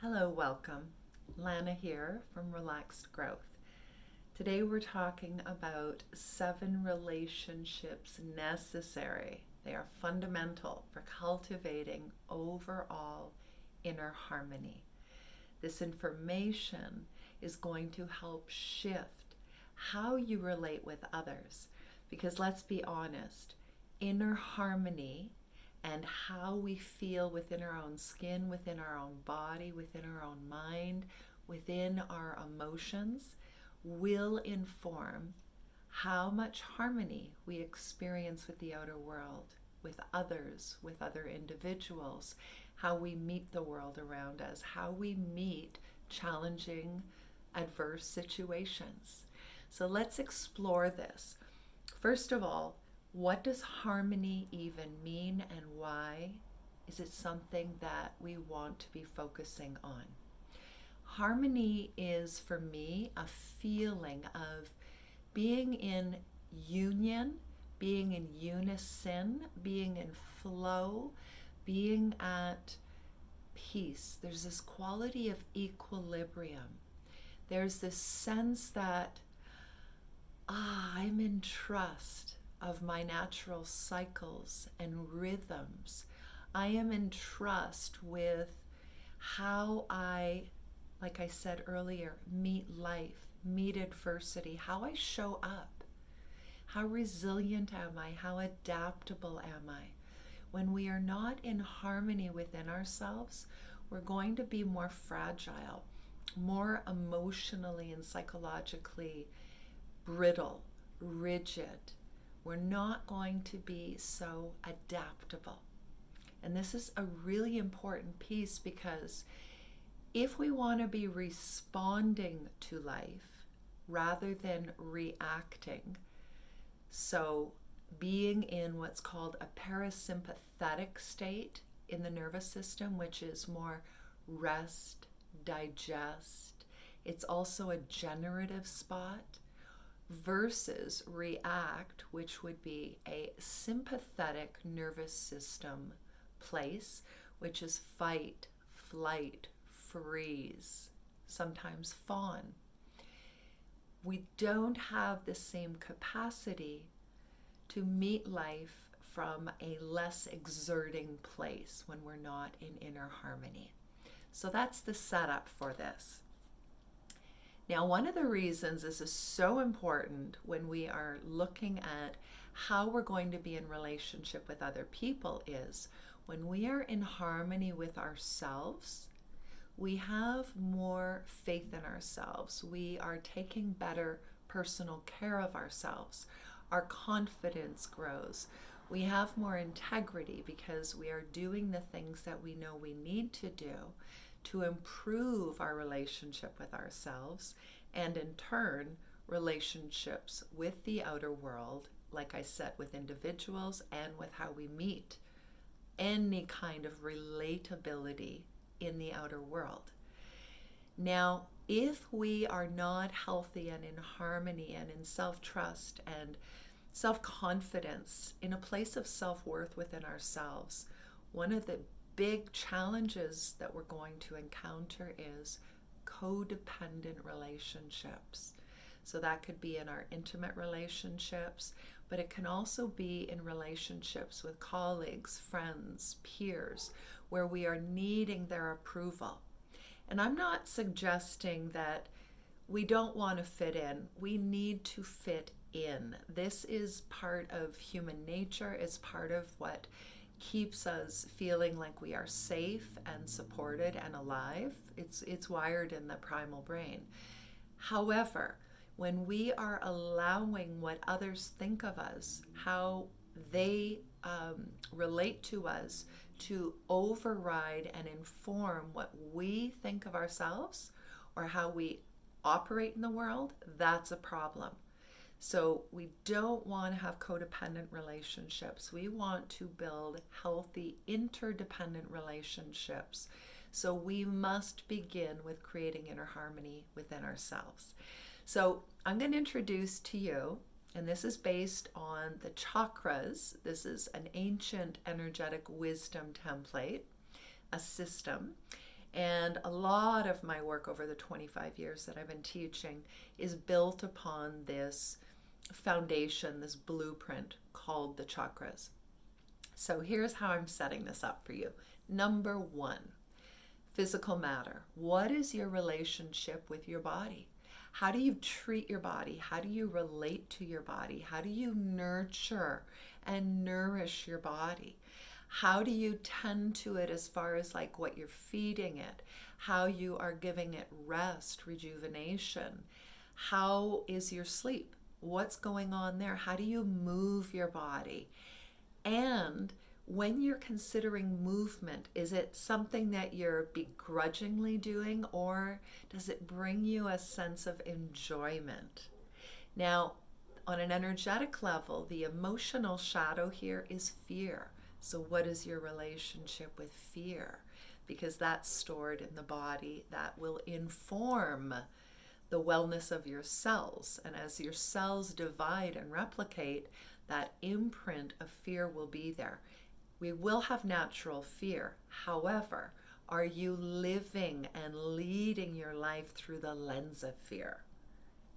Hello, welcome. Lana here from Relaxed Growth. Today we're talking about 7 relationships necessary. They are fundamental for cultivating overall inner harmony. This information is going to help shift how you relate with others because let's be honest, inner harmony and how we feel within our own skin, within our own body, within our own mind, within our emotions will inform how much harmony we experience with the outer world, with others, with other individuals, how we meet the world around us, how we meet challenging, adverse situations. So let's explore this. First of all, what does harmony even mean and why is it something that we want to be focusing on? Harmony is for me a feeling of being in union, being in unison, being in flow, being at peace. There's this quality of equilibrium. There's this sense that I'm in trust of my natural cycles and rhythms. I am in trust with how I, like I said earlier, meet life, meet adversity, how I show up. How resilient am I? How adaptable am I? When we are not in harmony within ourselves, we're going to be more fragile, more emotionally and psychologically brittle, rigid. We're not going to be so adaptable. And this is a really important piece because if we want to be responding to life rather than reacting, so being in what's called a parasympathetic state in the nervous system, which is more rest, digest, it's also a generative spot, versus react, which would be a sympathetic nervous system place, which is fight, flight, freeze, sometimes fawn. We don't have the same capacity to meet life from a less exerting place when we're not in inner harmony. So that's the setup for this. Now, one of the reasons this is so important when we are looking at how we're going to be in relationship with other people is when we are in harmony with ourselves, we have more faith in ourselves. We are taking better personal care of ourselves. Our confidence grows. We have more integrity because we are doing the things that we know we need to do to improve our relationship with ourselves and in turn relationships with the outer world, like I said, with individuals and with how we meet any kind of relatability in the outer world. Now, if we are not healthy and in harmony and in self-trust and self-confidence, in a place of self-worth within ourselves, one of the big challenges that we're going to encounter is codependent relationships. So that could be in our intimate relationships, but it can also be in relationships with colleagues, friends, peers, where we are needing their approval. And I'm not suggesting that we don't want to fit in. We need to fit in. This is part of human nature. It's part of what keeps us feeling like we are safe and supported and alive. It's wired in the primal brain. However, when we are allowing what others think of us, how they relate to us, to override and inform what we think of ourselves or how we operate in the world, that's a problem. So we don't want to have codependent relationships. We want to build healthy interdependent relationships. So we must begin with creating inner harmony within ourselves. So I'm going to introduce to you, and this is based on the chakras. This is an ancient energetic wisdom template, a system. And a lot of my work over the 25 years that I've been teaching is built upon this foundation, this blueprint called the chakras. So here's how I'm setting this up for you. Number one, physical matter. What is your relationship with your body? How do you treat your body? How do you relate to your body? How do you nurture and nourish your body? How do you tend to it as far as like what you're feeding it? How you are giving it rest, rejuvenation? How is your sleep? What's going on there? How do you move your body? And when you're considering movement, is it something that you're begrudgingly doing, or does it bring you a sense of enjoyment? Now, on an energetic level, the emotional shadow here is fear. So what is your relationship with fear? Because that's stored in the body, that will inform the wellness of your cells. And as your cells divide and replicate, that imprint of fear will be there. We will have natural fear. However, are you living and leading your life through the lens of fear?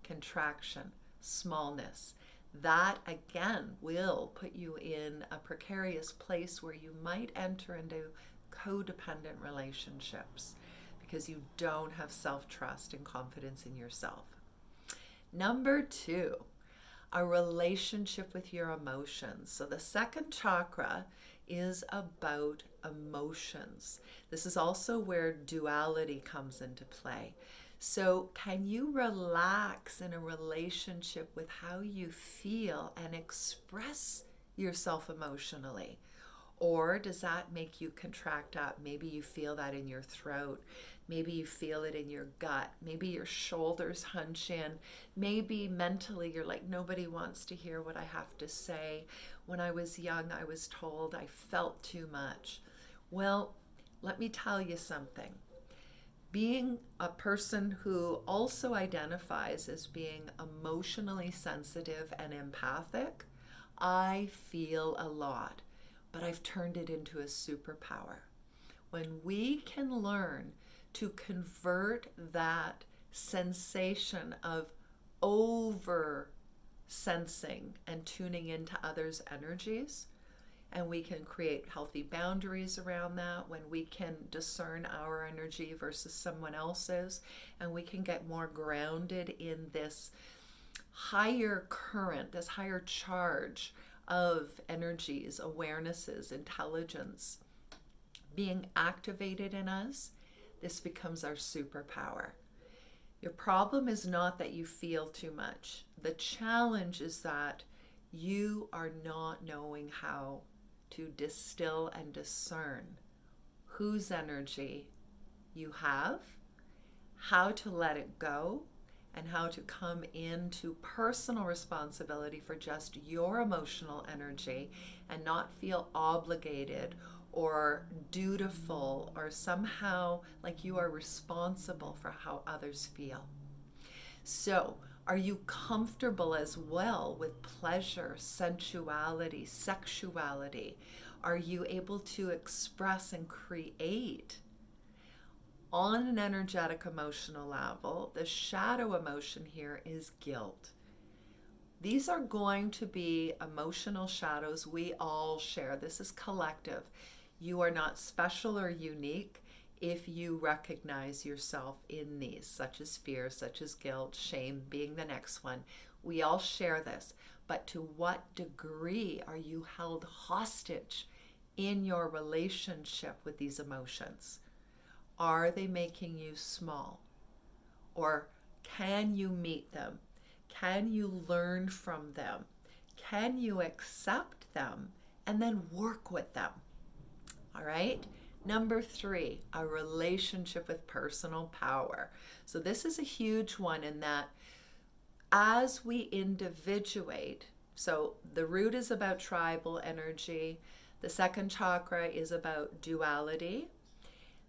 Contraction, smallness. That again will put you in a precarious place where you might enter into codependent relationships because you don't have self-trust and confidence in yourself. Number two, a relationship with your emotions. So the second chakra is about emotions. This is also where duality comes into play. So can you relax in a relationship with how you feel and express yourself emotionally? Or does that make you contract up? Maybe you feel that in your throat. Maybe you feel it in your gut. Maybe your shoulders hunch in. Maybe mentally you're like, nobody wants to hear what I have to say. When I was young, I was told I felt too much. Well, let me tell you something. Being a person who also identifies as being emotionally sensitive and empathic, I feel a lot, but I've turned it into a superpower. When we can learn to convert that sensation of over sensing and tuning into others' energies, and we can create healthy boundaries around that, when we can discern our energy versus someone else's, and we can get more grounded in this higher current, this higher charge of energies, awarenesses, intelligence being activated in us, this becomes our superpower. Your problem is not that you feel too much. The challenge is that you are not knowing how to distill and discern whose energy you have, how to let it go, and how to come into personal responsibility for just your emotional energy and not feel obligated or dutiful or somehow like you are responsible for how others feel. So, are you comfortable as well with pleasure, sensuality, sexuality? Are you able to express and create on an energetic emotional level? The shadow emotion here is guilt. These are going to be emotional shadows we all share. This is collective. You are not special or unique if you recognize yourself in these, such as fear, such as guilt, shame being the next one. We all share this, but to what degree are you held hostage in your relationship with these emotions? Are they making you small? Or can you meet them? Can you learn from them? Can you accept them and then work with them? All right. Number three, a relationship with personal power. So this is a huge one in that as we individuate, so the root is about tribal energy. The second chakra is about duality.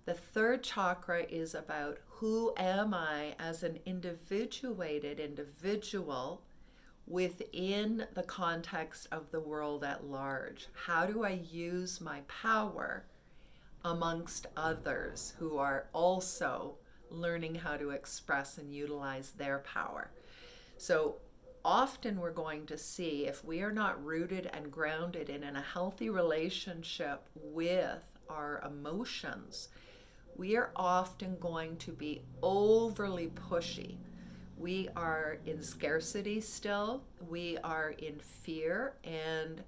The third chakra is about who am I as an individuated individual within the context of the world at large. How do I use my power amongst others who are also learning how to express and utilize their power. So often we're going to see, if we are not rooted and grounded in a healthy relationship with our emotions, we are often going to be overly pushy. We are in scarcity still, we are in fear, and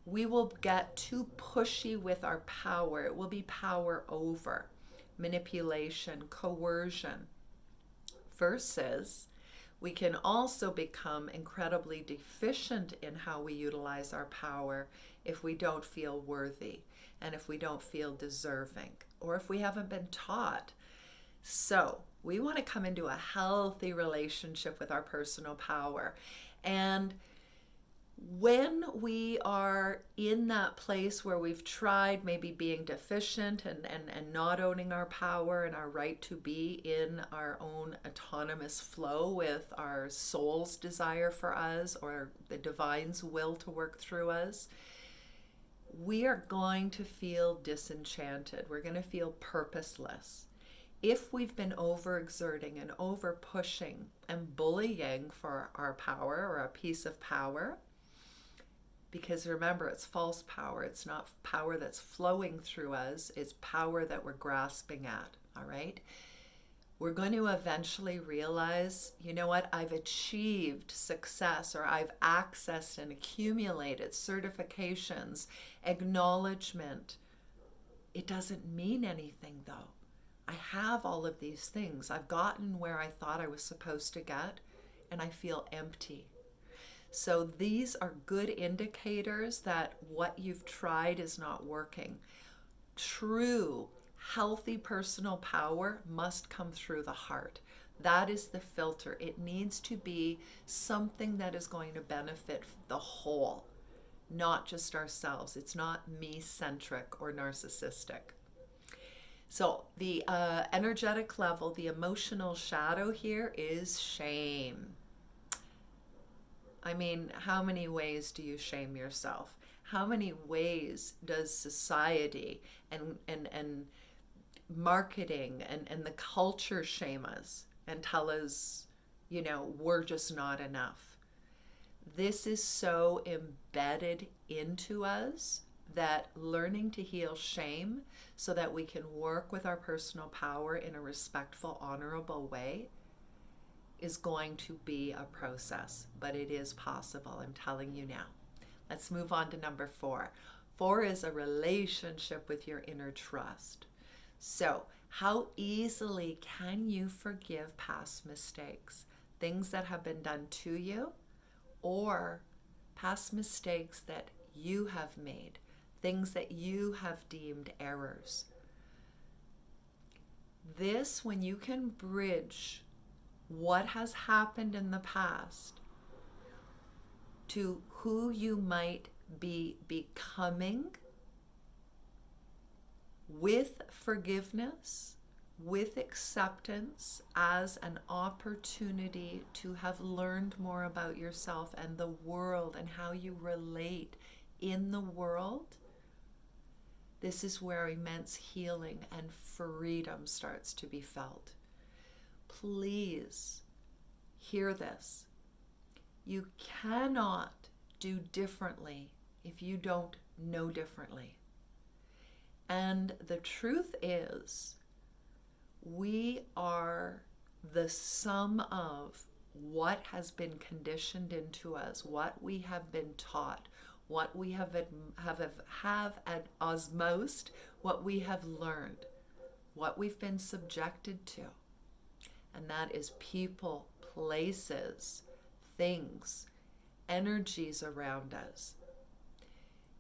we will get too pushy with our power. It will be power over, manipulation, coercion, versus we can also become incredibly deficient in how we utilize our power if we don't feel worthy and if we don't feel deserving or if we haven't been taught. So we want to come into a healthy relationship with our personal power. And when we are in that place where we've tried maybe being deficient and not owning our power and our right to be in our own autonomous flow with our soul's desire for us or the divine's will to work through us, we are going to feel disenchanted. We're going to feel purposeless. If we've been overexerting and over pushing and bullying for our power or a piece of power, because remember, it's false power. It's not power that's flowing through us. It's power that we're grasping at, all right? We're going to eventually realize, you know what, I've achieved success, or I've accessed and accumulated certifications, acknowledgement. It doesn't mean anything, though. I have all of these things. I've gotten where I thought I was supposed to get, and I feel empty. So these are good indicators that what you've tried is not working. True, healthy personal power must come through the heart. That is the filter. It needs to be something that is going to benefit the whole, not just ourselves. It's not me-centric or narcissistic. So the energetic level, the emotional shadow here is shame. I mean, how many ways do you shame yourself? How many ways does society and marketing and the culture shame us and tell us, you know, we're just not enough? This is so embedded into us that learning to heal shame so that we can work with our personal power in a respectful, honorable way is going to be a process, but it is possible. I'm telling you now. Let's move on to number 4. 4 is a relationship with your inner trust. So, how easily can you forgive past mistakes, things that have been done to you, or past mistakes that you have made, things that you have deemed errors? This, when you can bridge what has happened in the past to who you might be becoming with forgiveness, with acceptance as an opportunity to have learned more about yourself and the world and how you relate in the world, this is where immense healing and freedom starts to be felt. Please hear this. You cannot do differently if you don't know differently. And the truth is, we are the sum of what has been conditioned into us, what we have been taught, what we have at osmosed, what we have learned, what we've been subjected to. And that is people, places, things, energies around us.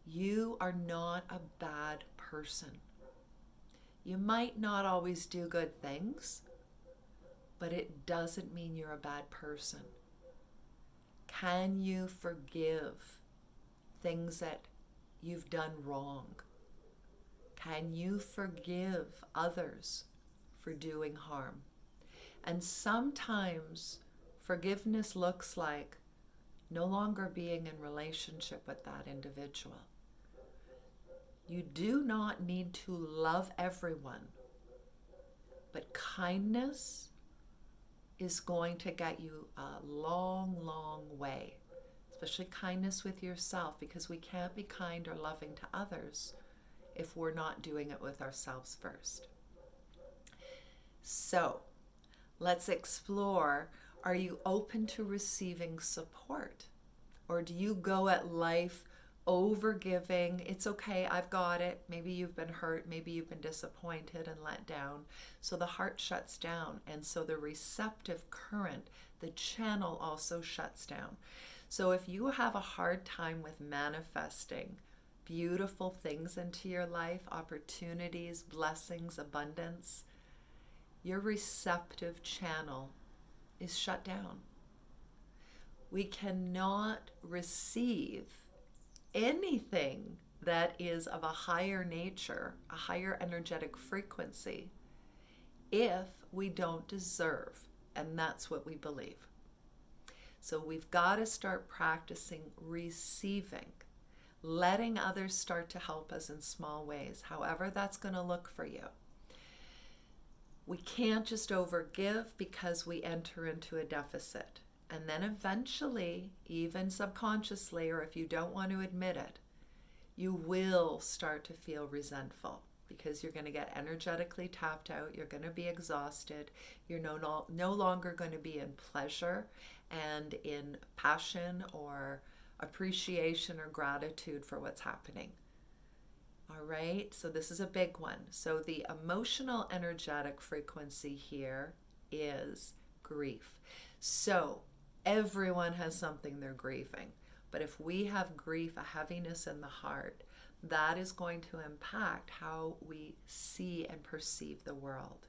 You are not a bad person. You might not always do good things, but it doesn't mean you're a bad person. Can you forgive things that you've done wrong? Can you forgive others for doing harm? And sometimes forgiveness looks like no longer being in relationship with that individual. You do not need to love everyone, but kindness is going to get you a long, long way, especially kindness with yourself, because we can't be kind or loving to others if we're not doing it with ourselves first. So let's explore, are you open to receiving support? Or do you go at life over giving? It's okay, I've got it. Maybe you've been hurt, maybe you've been disappointed and let down. So the heart shuts down, and so the receptive current, the channel, also shuts down. So if you have a hard time with manifesting beautiful things into your life, opportunities, blessings, abundance, your receptive channel is shut down. We cannot receive anything that is of a higher nature, a higher energetic frequency, if we don't deserve. And that's what we believe. So we've got to start practicing receiving, letting others start to help us in small ways, however that's going to look for you. We can't just overgive because we enter into a deficit. And then eventually, even subconsciously, or if you don't want to admit it, you will start to feel resentful because you're going to get energetically tapped out. You're going to be exhausted. You're no longer going to be in pleasure and in passion or appreciation or gratitude for what's happening. All right, so this is a big one. So the emotional energetic frequency here is grief. So everyone has something they're grieving. But if we have grief, a heaviness in the heart, that is going to impact how we see and perceive the world.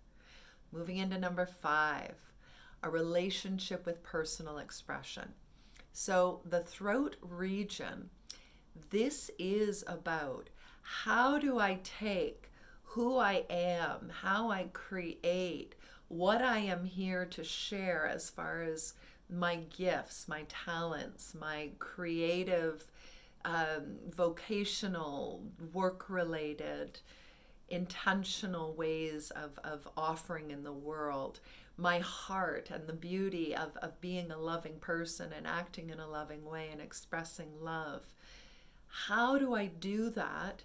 Moving into number 5, a relationship with personal expression. So the throat region, this is about how do I take who I am, how I create, what I am here to share as far as my gifts, my talents, my creative, vocational, work-related, intentional ways of offering in the world, my heart and the beauty of being a loving person and acting in a loving way and expressing love. How do I do that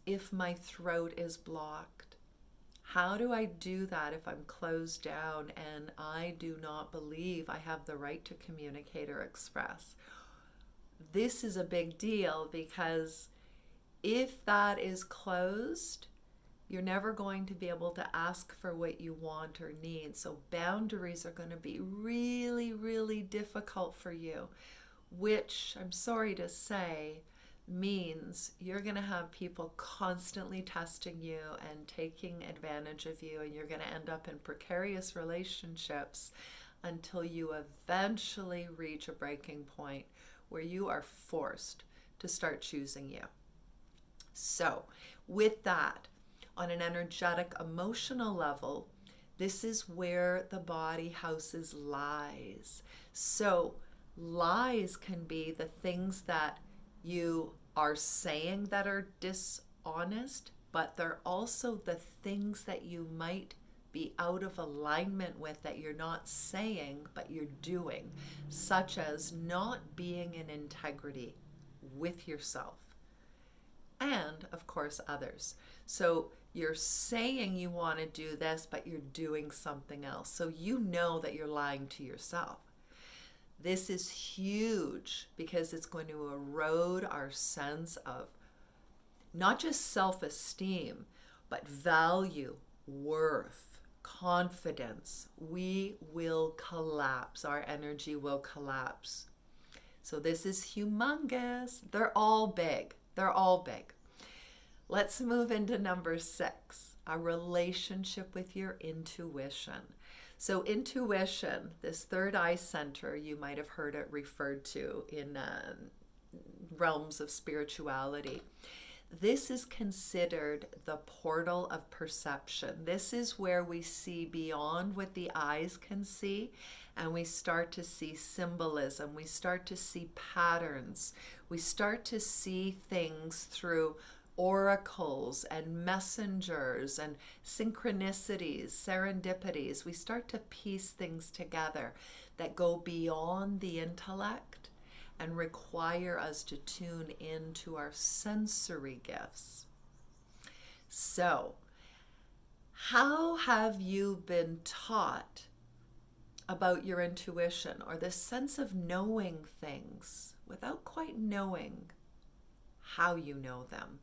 if my throat is blocked? How do I do that if I'm closed down and I do not believe I have the right to communicate or express? This is a big deal because if that is closed, you're never going to be able to ask for what you want or need. So boundaries are going to be really, really difficult for you, which I'm sorry to say means you're going to have people constantly testing you and taking advantage of you, and you're going to end up in precarious relationships until you eventually reach a breaking point where you are forced to start choosing you. So with that, on an energetic, emotional level, this is where the body houses lies. So lies can be the things that you are saying that are dishonest, but they're also the things that you might be out of alignment with that you're not saying, but you're doing, such as not being in integrity with yourself and, of course, others. So you're saying you want to do this, but you're doing something else. So you know that you're lying to yourself. This is huge because it's going to erode our sense of not just self-esteem, but value, worth, confidence. We will collapse. Our energy will collapse. So this is humongous. They're all big. They're all big. Let's move into number 6, a relationship with your intuition. So intuition, this third eye center, you might have heard it referred to in realms of spirituality. This is considered the portal of perception. This is where we see beyond what the eyes can see, and we start to see symbolism. We start to see patterns. We start to see things through oracles and messengers and synchronicities, serendipities. We start to piece things together that go beyond the intellect and require us to tune into our sensory gifts. So, how have you been taught about your intuition or this sense of knowing things without quite knowing how you know them?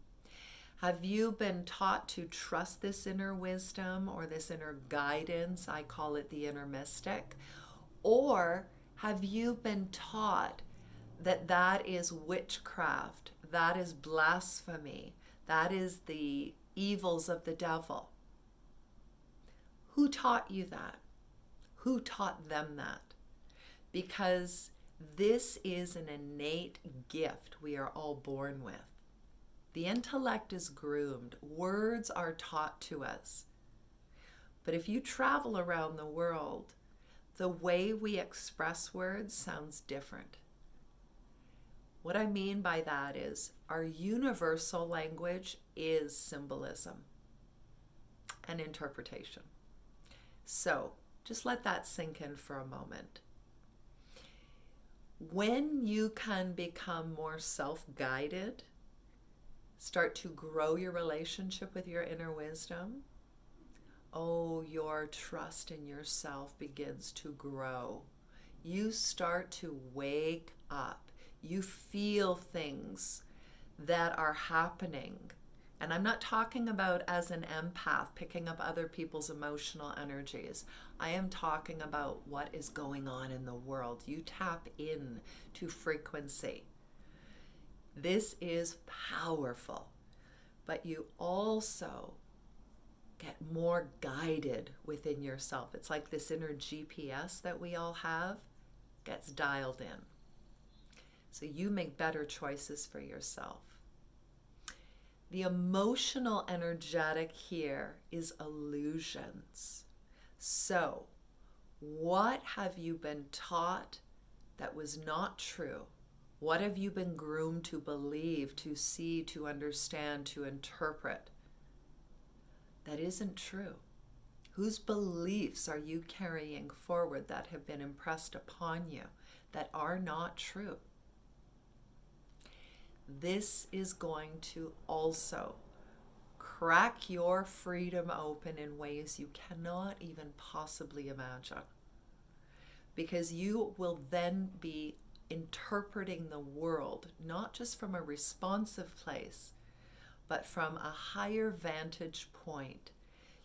Have you been taught to trust this inner wisdom or this inner guidance? I call it the inner mystic. Or have you been taught that that is witchcraft, that is blasphemy, that is the evils of the devil? Who taught you that? Who taught them that? Because this is an innate gift we are all born with. The intellect is groomed. Words are taught to us. But if you travel around the world, the way we express words sounds different. What I mean by that is our universal language is symbolism and interpretation. So just let that sink in for a moment. When you can become more self-guided, start to grow your relationship with your inner wisdom, your trust in yourself begins to grow. You start to wake up. You feel things that are happening. And I'm not talking about as an empath picking up other people's emotional energies. I am talking about what is going on in the world. You tap in to frequency. This is powerful, but you also get more guided within yourself. It's like this inner GPS that we all have gets dialed in. So you make better choices for yourself. The emotional energetic here is illusions. So, what have you been taught that was not true? What have you been groomed to believe, to see, to understand, to interpret that isn't true? Whose beliefs are you carrying forward that have been impressed upon you that are not true? This is going to also crack your freedom open in ways you cannot even possibly imagine. Because you will then be interpreting the world, not just from a responsive place, but from a higher vantage point.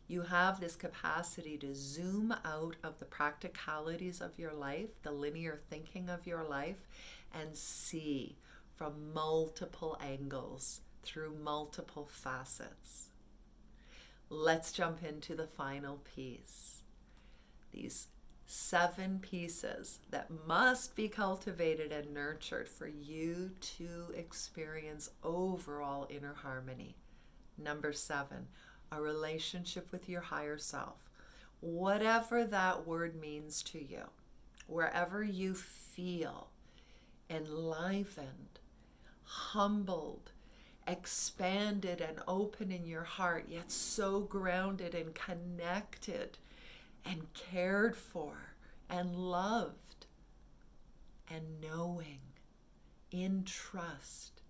You have this capacity to zoom out of the practicalities of your life, the linear thinking of your life, and see from multiple angles, through multiple facets. Let's jump into the final piece. These 7 pieces that must be cultivated and nurtured for you to experience overall inner harmony. Number 7, a relationship with your higher self. Whatever that word means to you, wherever you feel enlivened, humbled, expanded and open in your heart, yet so grounded and connected and cared for and loved and knowing in trust.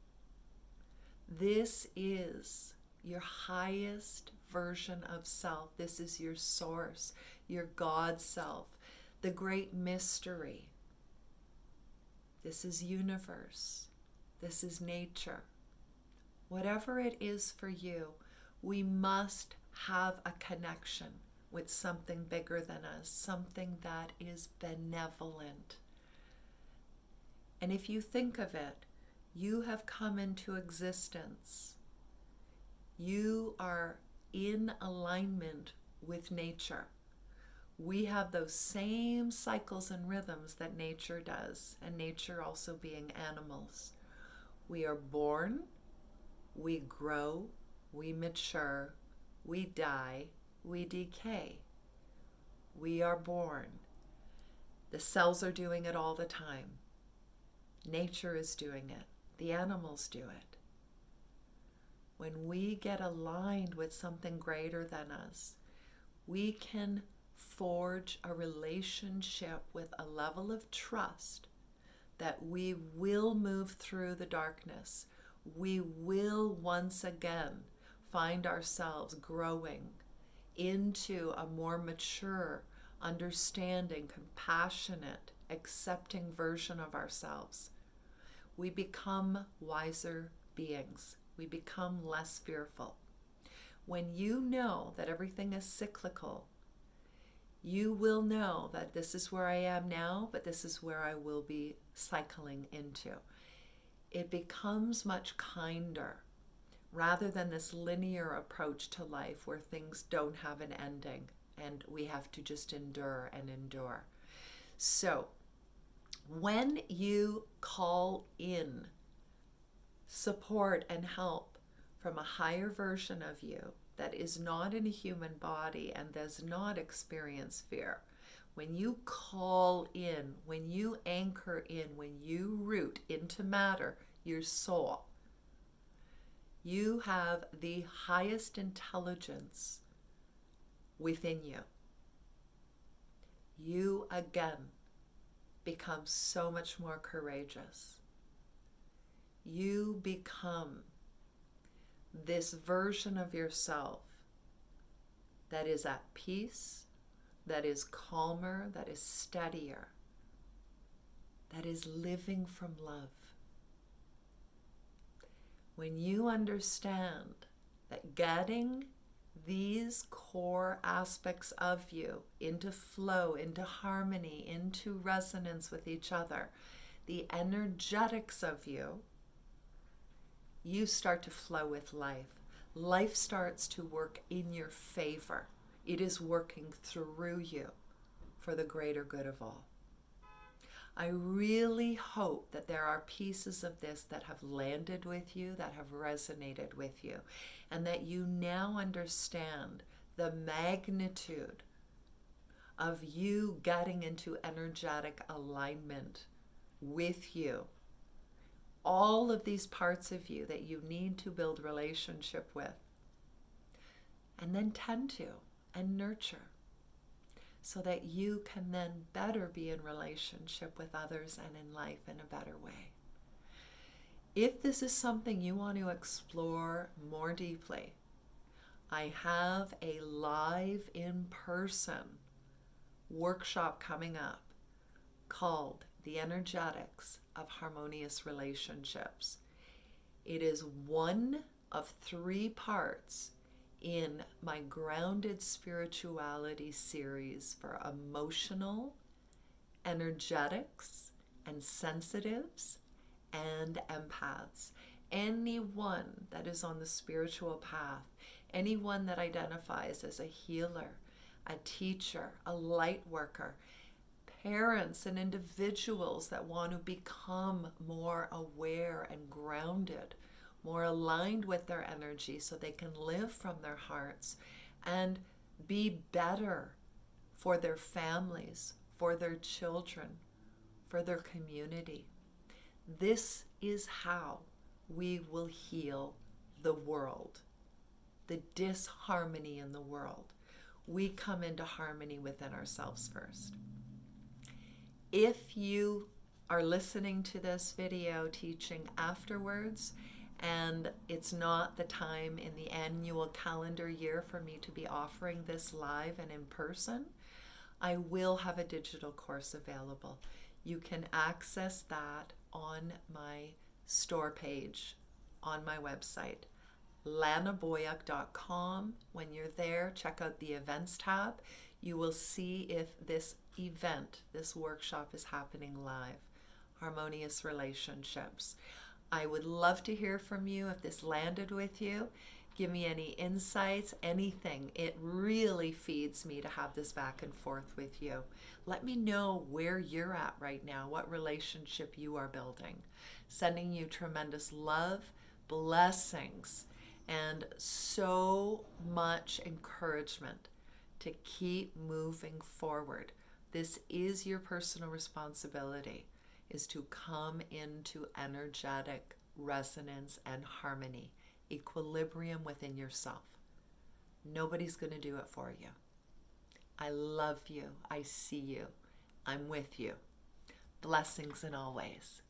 This is your highest version of self. This is your source, your God self, the great mystery. This is universe. This is nature. Whatever it is for you, we must have a connection with something bigger than us, something that is benevolent. And if you think of it, you have come into existence. You are in alignment with nature. We have those same cycles and rhythms that nature does, and nature also being animals. We are born, we grow, we mature, we die, we decay. We are born. The cells are doing it all the time. Nature is doing it. The animals do it. when we get aligned with something greater than us, we can forge a relationship with a level of trust that we will move through the darkness. We will once again find ourselves growing into a more mature, understanding, compassionate, accepting version of ourselves. We become wiser beings. We become less fearful. When you know that everything is cyclical, you will know that this is where I am now, but this is where I will be cycling into. It becomes much kinder rather than this linear approach to life where things don't have an ending and we have to just endure and endure. So when you call in support and help from a higher version of you that is not in a human body and does not experience fear, when you call in, when you anchor in, when you root into matter, your soul, you have the highest intelligence within you. You again become so much more courageous. You become this version of yourself that is at peace, that is calmer, that is steadier, that is living from love. When you understand that getting these core aspects of you into flow, into harmony, into resonance with each other, the energetics of you, you start to flow with life. Life starts to work in your favor. It is working through you for the greater good of all. I really hope that there are pieces of this that have landed with you, that have resonated with you, and that you now understand the magnitude of you getting into energetic alignment with you. All of these parts of you that you need to build relationship with, and then tend to and nurture, so that you can then better be in relationship with others and in life in a better way. If this is something you want to explore more deeply, I have a live in-person workshop coming up called The Energetics of Harmonious Relationships. It is one of 3 parts in my Grounded Spirituality series for emotional, energetics, and sensitives, and empaths. Anyone that is on the spiritual path, anyone that identifies as a healer, a teacher, a light worker, parents and individuals that want to become more aware and grounded, more aligned with their energy so they can live from their hearts and be better for their families, for their children, for their community. This is how we will heal the world, the disharmony in the world. We come into harmony within ourselves first. If you are listening to this video teaching afterwards, and it's not the time in the annual calendar year for me to be offering this live and in person, I will have a digital course available. You can access that on my store page on my website, lanaboyack.com. When you're there, check out the events tab. You will see if this event, this workshop is happening live. Harmonious Relationships. I would love to hear from you if this landed with you. Give me any insights, anything. It really feeds me to have this back and forth with you. Let me know where you're at right now, what relationship you are building. Sending you tremendous love, blessings, and so much encouragement to keep moving forward. This is your personal responsibility, is to come into energetic resonance and harmony equilibrium within yourself. Nobody's going to do it for you. I love you. I see you. I'm with you. Blessings in all ways.